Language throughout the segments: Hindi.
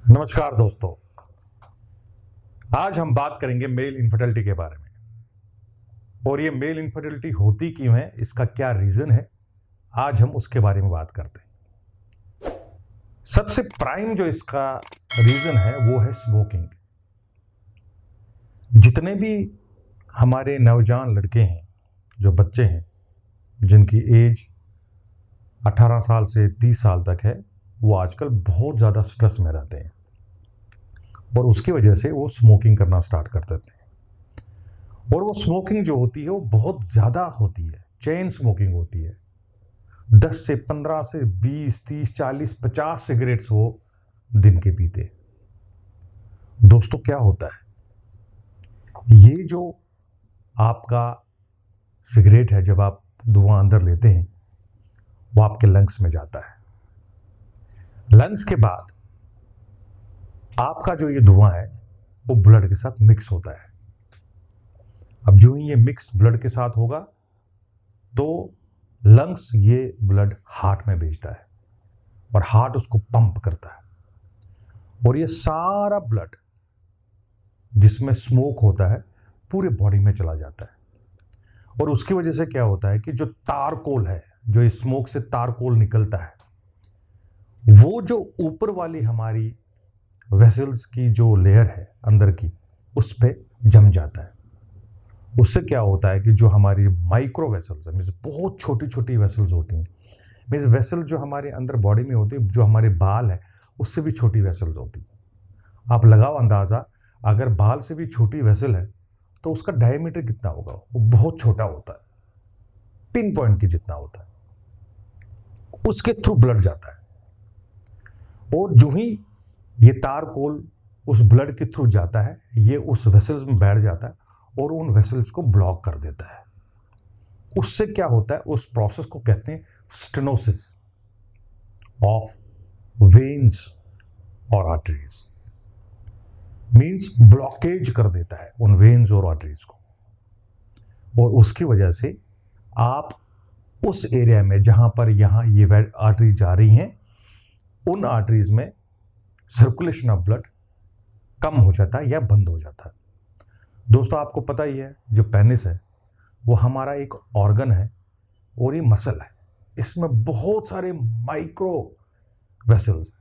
नमस्कार दोस्तों, आज हम बात करेंगे मेल इनफर्टिलिटी के बारे में। और ये मेल इनफर्टिलिटी होती क्यों है, इसका क्या रीजन है, आज हम उसके बारे में बात करते हैं। सबसे प्राइम जो इसका रीजन है वो है स्मोकिंग। जितने भी हमारे नौजवान लड़के हैं, जो बच्चे हैं, जिनकी एज 18 साल से 30 साल तक है, वो आजकल बहुत ज़्यादा स्ट्रेस में रहते हैं और उसकी वजह से वो स्मोकिंग करना स्टार्ट कर देते हैं। और वो स्मोकिंग जो होती है वो बहुत ज़्यादा होती है, चेन स्मोकिंग होती है। 10 से 15 से 20, 30, 40, 50 सिगरेट्स वो दिन के पीते। दोस्तों, क्या होता है, ये जो आपका सिगरेट है, जब आप धुआं अंदर लेते हैं वो आपके लंग्स में जाता है। लंग्स के बाद आपका जो ये धुआं है वो ब्लड के साथ मिक्स होता है। अब जो ही ये मिक्स ब्लड के साथ होगा तो लंग्स ये ब्लड हार्ट में भेजता है और हार्ट उसको पंप करता है और ये सारा ब्लड जिसमें स्मोक होता है पूरे बॉडी में चला जाता है। और उसकी वजह से क्या होता है कि जो तारकोल है, जो इस स्मोक से तारकोल निकलता है, वो जो ऊपर वाली हमारी वेसल्स की जो लेयर है अंदर की, उस पे जम जाता है। उससे क्या होता है कि जो हमारी माइक्रो वेसल्स है, मीन्स बहुत छोटी छोटी वेसल्स होती हैं, मीन्स वेसल जो हमारे अंदर बॉडी में होती है, जो हमारे बाल है उससे भी छोटी वेसल्स होती हैं। आप लगाओ अंदाज़ा, अगर बाल से भी छोटी वेसल है तो उसका डायमीटर कितना होगा, वो बहुत छोटा होता है, पिन पॉइंट की जितना होता है। उसके थ्रू ब्लड जाता है और जो ही ये तारकोल उस ब्लड के थ्रू जाता है, ये उस वेसल्स में बैठ जाता है और उन वेसल्स को ब्लॉक कर देता है। उससे क्या होता है, उस प्रोसेस को कहते हैं स्टेनोसिस ऑफ वेन्स और आर्टरीज। मींस ब्लॉकेज कर देता है उन वेन्स और आर्टरीज को। और उसकी वजह से आप उस एरिया में जहां पर यहां ये आर्टरी जा रही हैं, उन आर्टरीज में सर्कुलेशन ऑफ ब्लड कम हो जाता है या बंद हो जाता है। दोस्तों, आपको पता ही है, जो पेनिस है वो हमारा एक ऑर्गन है और ये मसल है, इसमें बहुत सारे माइक्रो वेसल्स हैं।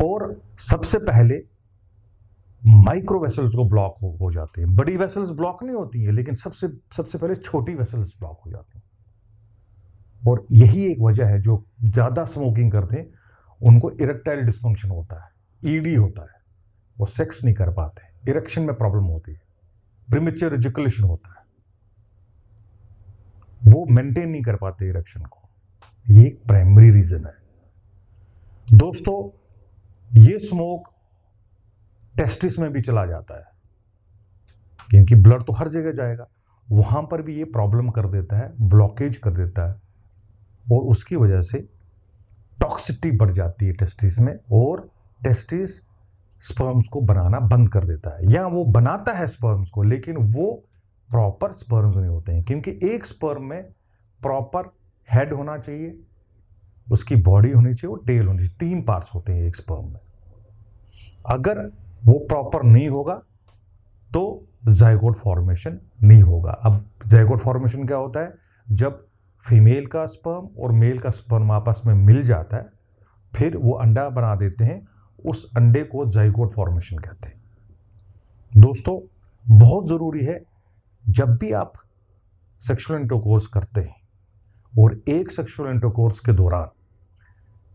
और सबसे पहले माइक्रो वेसल्स को ब्लॉक हो जाते हैं। बड़ी वेसल्स ब्लॉक नहीं होती हैं, लेकिन सबसे पहले छोटी वेसल्स ब्लॉक हो जाती हैं। और यही एक वजह है, जो ज़्यादा स्मोकिंग करते हैं उनको इरेक्टाइल डिस्फंक्शन होता है, ईडी होता है, वो सेक्स नहीं कर पाते, इरेक्शन में प्रॉब्लम होती है, प्रीमेच्योर इजैकुलेशन होता है, वो मेंटेन नहीं कर पाते इरेक्शन को। ये एक प्राइमरी रीजन है। दोस्तों, ये स्मोक टेस्टिस में भी चला जाता है, क्योंकि ब्लड तो हर जगह जाएगा, वहां पर भी ये प्रॉब्लम कर देता है, ब्लॉकेज कर देता है और उसकी वजह से टॉक्सिसिटी बढ़ जाती है टेस्टिस में और टेस्टिस स्पर्म्स को बनाना बंद कर देता है। या वो बनाता है स्पर्म्स को, लेकिन वो प्रॉपर स्पर्म्स नहीं होते हैं, क्योंकि एक स्पर्म में प्रॉपर हेड होना चाहिए, उसकी बॉडी होनी चाहिए, वो टेल होनी चाहिए, 3 पार्ट्स होते हैं एक स्पर्म में। अगर वो प्रॉपर नहीं होगा तो जाइगोट फॉर्मेशन नहीं होगा। अब जाइगोट फॉर्मेशन क्या होता है, जब फीमेल का स्पर्म और मेल का स्पर्म आपस में मिल जाता है, फिर वो अंडा बना देते हैं, उस अंडे को जाइगोट फॉर्मेशन कहते हैं। दोस्तों, बहुत ज़रूरी है, जब भी आप सेक्सुअल इंटरकोर्स करते हैं और एक सेक्सुअल इंटरकोर्स के दौरान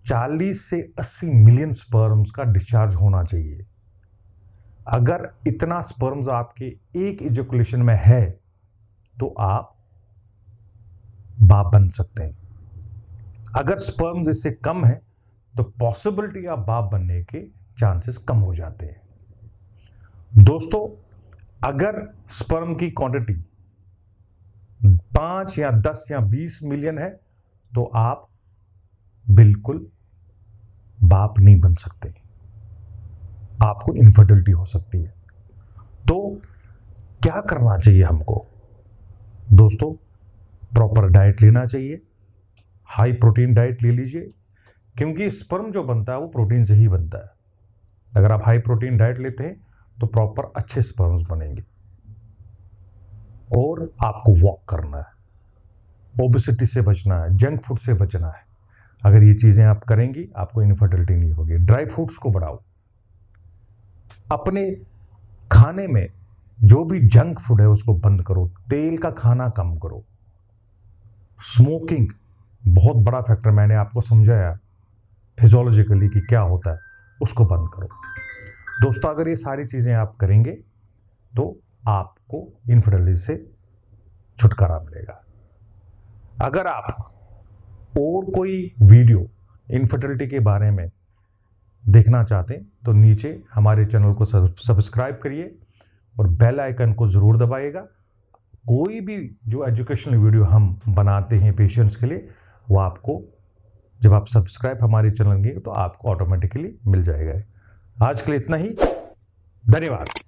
40 से 80 मिलियन स्पर्म्स का डिस्चार्ज होना चाहिए। अगर इतना स्पर्म्स आपके एक इजैकुलेशन में है तो आप बाप बन सकते हैं। अगर स्पर्म्स इससे कम है तो पॉसिबिलिटी ऑफ बाप बनने के चांसेस कम हो जाते हैं। दोस्तों, अगर स्पर्म की क्वांटिटी 5 या 10 या 20 मिलियन है तो आप बिल्कुल बाप नहीं बन सकते, आपको इनफर्टिलिटी हो सकती है। तो क्या करना चाहिए हमको? दोस्तों, प्रॉपर डाइट लेना चाहिए, हाई प्रोटीन डाइट ले लीजिए, क्योंकि स्पर्म जो बनता है वो प्रोटीन से ही बनता है। अगर आप हाई प्रोटीन डाइट लेते हैं तो प्रॉपर अच्छे स्पर्म्स बनेंगे। और आपको वॉक करना है, ओबेसिटी से बचना है, जंक फूड से बचना है। अगर ये चीज़ें आप करेंगी आपको इनफर्टिलिटी नहीं होगी। ड्राई फ्रूट्स को बढ़ाओ, अपने खाने में जो भी जंक फूड है उसको बंद करो, तेल का खाना कम करो। स्मोकिंग बहुत बड़ा फैक्टर, मैंने आपको समझाया फिजियोलॉजिकली कि क्या होता है, उसको बंद करो। दोस्तों अगर ये सारी चीज़ें आप करेंगे तो आपको इनफर्टिलिटी से छुटकारा मिलेगा। अगर आप और कोई वीडियो इनफर्टिलिटी के बारे में देखना चाहते हैं तो नीचे हमारे चैनल को सब्सक्राइब करिए और बेल आइकन को ज़रूर दबाइएगा। कोई भी जो एजुकेशनल वीडियो हम बनाते हैं पेशेंट्स के लिए, वो आपको जब आप सब्सक्राइब हमारे चैनल के तो आपको ऑटोमेटिकली मिल जाएगा। आज के लिए इतना ही, धन्यवाद।